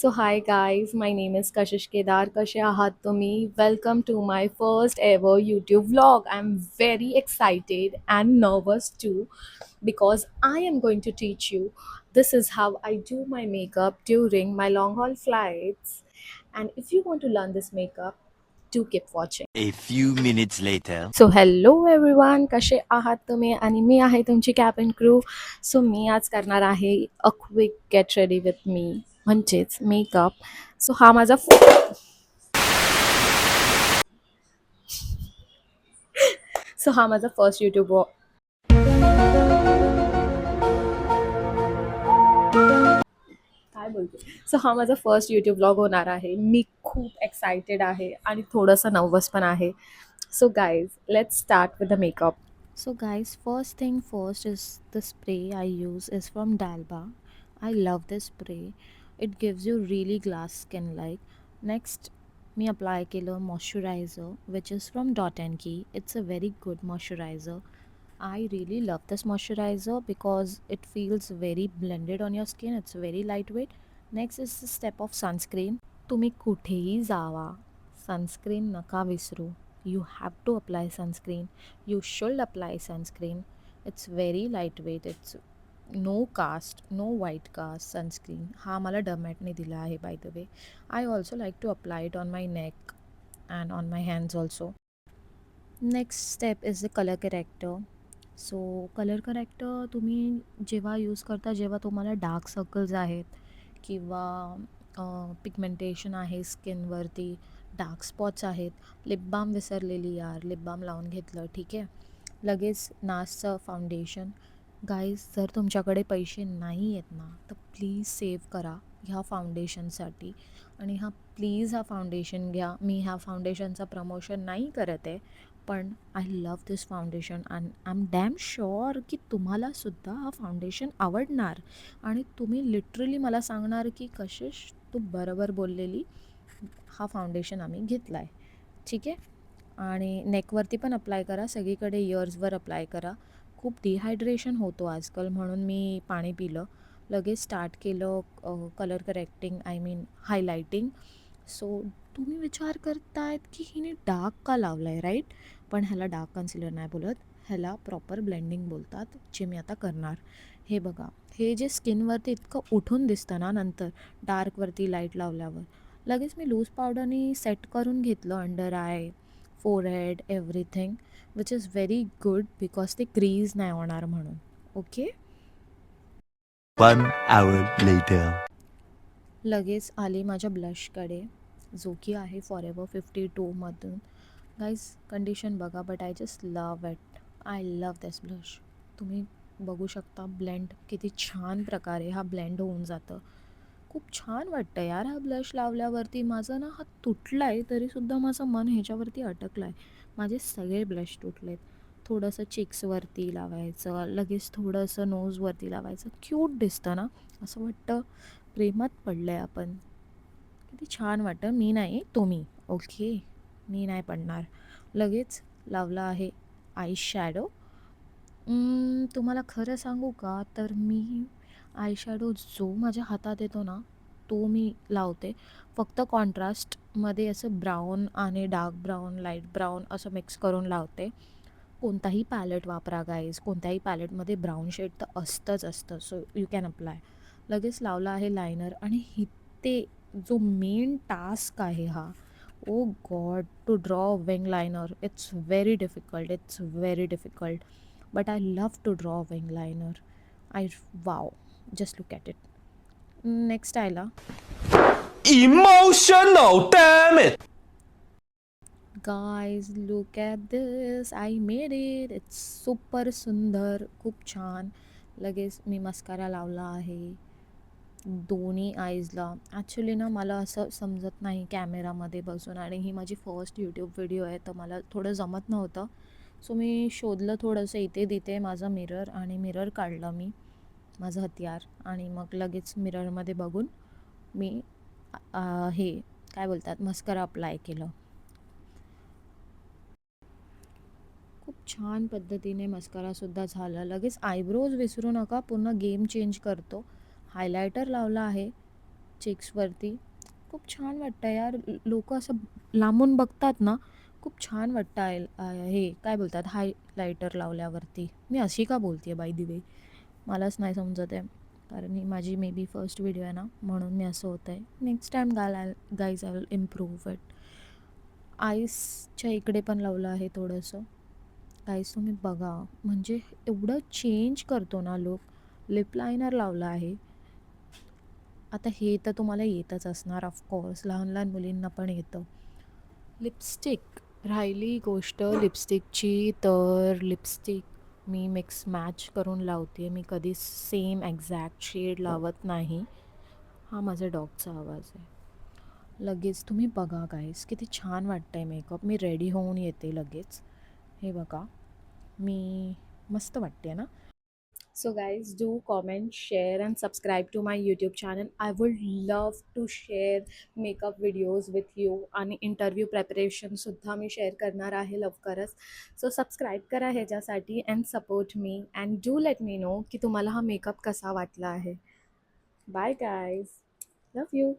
So hi guys, my name is Kashish Kedar. कसे आहात तुम्ही? Welcome to my first ever YouTube vlog. I'm very excited and nervous too because I am going to teach you. This is how I do my makeup during my long haul flights. And if you want to learn this makeup, do keep watching. A few minutes later. So hello everyone, कसे आहात तुम्ही? आणि मी आहे तुमची cabin crew. So मी आज करणार आहे a quick get ready with me, म्हणजेच मेकअप. सो हा माझा फर्स्ट यूट्यूब काय बोलते. सो हा माझा फर्स्ट यूट्यूब ब्लॉग होणार आहे. मी खूप एक्सायटेड आहे आणि थोडंसं नर्वस पण आहे. So guys, let's start with the makeup. So guys, first thing first is the spray I use is from Dalba. I love this spray. It gives you really glass skin like. Next, me apply killer moisturizer which is from Dot and Key. It's a very good moisturizer. I really love this moisturizer because it feels very blended on your skin. It's very lightweight. Next is the step of sunscreen. तुम्ही कुठेही जावा, sunscreen नका विसरू. You have to apply sunscreen. You should apply sunscreen. It's very lightweight. It's no cast, no white cast sunscreen. हा मला डर्मॅटने दिला आहे by the way. I also like to apply it on my neck and on my hands also. Next step is the colour corrector. So colour corrector तुम्ही जेव्हा use करता, जेव्हा तुम्हाला dark circles आहेत किंवा पिगमेंटेशन आहे स्किनवरती, डार्क स्पॉट्स आहेत, lip balm विसरलेली यार, लिप बाम लावून घेतलं, ठीक आहे. लगेच नासचं फाउंडेशन. गाईज, जर तुमच्याकडे पैसे नाही आहेत ना, तर प्लीज सेव्ह करा ह्या फाउंडेशनसाठी. आणि प्लीज हा फाउंडेशन घ्या. मी ह्या फाउंडेशनचं प्रमोशन नाही करत आहे, पण I love this foundation and I am damn sure की तुम्हालासुद्धा हा फाउंडेशन आवडणार. आणि तुम्ही लिटरली मला सांगणार की कशिश, तू बरोबर बोललेली, हा फाउंडेशन आम्ही घेतला आहे, ठीक आहे. आणि नेकवरती पण अप्लाय करा, सगळीकडे इयर्सवर अप्लाय करा. खूप डिहायड्रेशन होतो आजकाल, म्हणून मी पाणी पिलं. लगेच स्टार्ट केलं colour correcting, I mean highlighting. So तुम्ही विचार करतायत की हिने डार्क का लावला आहे, राईट? पण ह्याला डार्क कन्सिलर नाही बोलत, ह्याला प्रॉपर ब्लेंडिंग बोलतात, जे मी आता करणार. हे बघा, हे जे स्किनवरती इतकं उठून दिसतं ना नंतर डार्कवरती लाईट लावल्यावर, लगेच मी लूज पावडरनी सेट करून घेतलं under eye, forehead, everything, which is very good because ते क्रीज नाही होणार म्हणून. ओके. 1 hour later. लगेच आली माझ्या ब्लशकडे, जो की आहे फॉरेवर 52मधून. गाईज, कंडिशन बघा, but I just love it. I love this blush. तुम्ही बघू शकता ब्लेंड किती छान प्रकारे हा ब्लेंड होऊन जातं. खूप छान वाटतं यार हा ब्लश लावल्यावरती. माझं ना हा तुटला आहे, तरीसुद्धा माझं मन ह्याच्यावरती अटकलं आहे. माझे सगळे ब्लश तुटलेत. थोडंसं चिक्सवरती लावायचं, लगेच थोडंसं नोजवरती लावायचं, क्यूट दिसतं ना, असं वाटतं प्रेमात पडलं आहे आपण. किती छान वाटतं. मी नाही, तुम्ही. ओके, मी नाही पडणार. लगेच लावला आहे आय शॅडो. तुम्हाला खरं सांगू का, तर मी आय शॅडो जो माझ्या हातात येतो ना, तो मी लावते. फक्त कॉन्ट्रास्टमध्ये असं ब्राऊन आणि डार्क ब्राऊन, लाईट ब्राऊन असं मिक्स करून लावते. कोणताही पॅलेट वापरा गाईज, कोणत्याही पॅलेटमध्ये ब्राऊन शेड तर असतंच असतं, सो यू कॅन अप्लाय. लगेच लावला आहे लायनर. आणि इथे जो मेन टास्क आहे हा, oh God, to draw wing liner, it's very difficult, it's very difficult, but I love to draw wing liner. Wow, just look at it. Next आयला Emotional, damn it! Guys, look at this, I made it. It's super सुंदर, खूप छान. लगेच मी mascara लावला आहे दोन्ही आईजला. Actually ना, मला असं समजत नाही कॅमेरामध्ये बसून, आणि ही माझी फर्स्ट यूट्यूब व्हिडिओ आहे, तर मला थोडं जमत नव्हतं. सो मी शोधलं थोडंसं इथे तिथे माझं मिरर, आणि मिरर काढलं मी, माझं हत्यार, आणि मग लगेच मिररमध्ये बघून मी हे काय बोलतात, मस्करा अप्लाय केलं. खूप छान पद्धतीने मस्करासुद्धा झाला. लगेच आयब्रोज विसरू नका, पूर्ण गेम चेंज करतो. हायलायटर लावला आहे, चेक्सवरती. खूप छान वाटतं यार. लोकं असं लांबून बघतात ना, खूप छान वाटतं हे काय बोलतात हायलायटर लावल्यावरती. मी अशी का बोलते आहे बाय द वे? मलाच नाही समजत आहे. कारण ही माझी मे बी फर्स्ट व्हिडिओ आहे ना, म्हणून मी असं होतं आहे. Next time guys I will improve it. आईसच्या इकडे पण लावलं आहे थोडंसं. गाईज तुम्ही बघा, म्हणजे एवढं चेंज करतो ना लूक. लिप लायनर लावलं आहे. आता हे तर तुम्हाला येतच असणार ऑफकोर्स, लहान लहान मुलींना पण येतं. लिपस्टिक राहिली गोष्ट लिपस्टिकची, तर लिपस्टिक मी मिक्स मॅच करून लावते. मी कधी सेम एक्झॅक्ट शेड लावत नाही. हा माझ्या डॉगचा आवाज आहे. लगेच तुम्ही बघा गाईस, किती छान वाटतं आहे मेकअप. मी रेडी होऊन येते लगेच. हे बघा, मी मस्त वाटते ना. So guys, do comment, share and subscribe to my YouTube channel. I would love to share makeup videos with you आणि इंटरव्ह्यू प्रेपरेशन सुद्धा मी शेअर करणार आहे लवकरच. सो सबस्क्राईब करा ह्याच्यासाठी and support me and do let me know की तुम्हाला हा मेकअप कसा वाटला आहे. Bye guys, love you.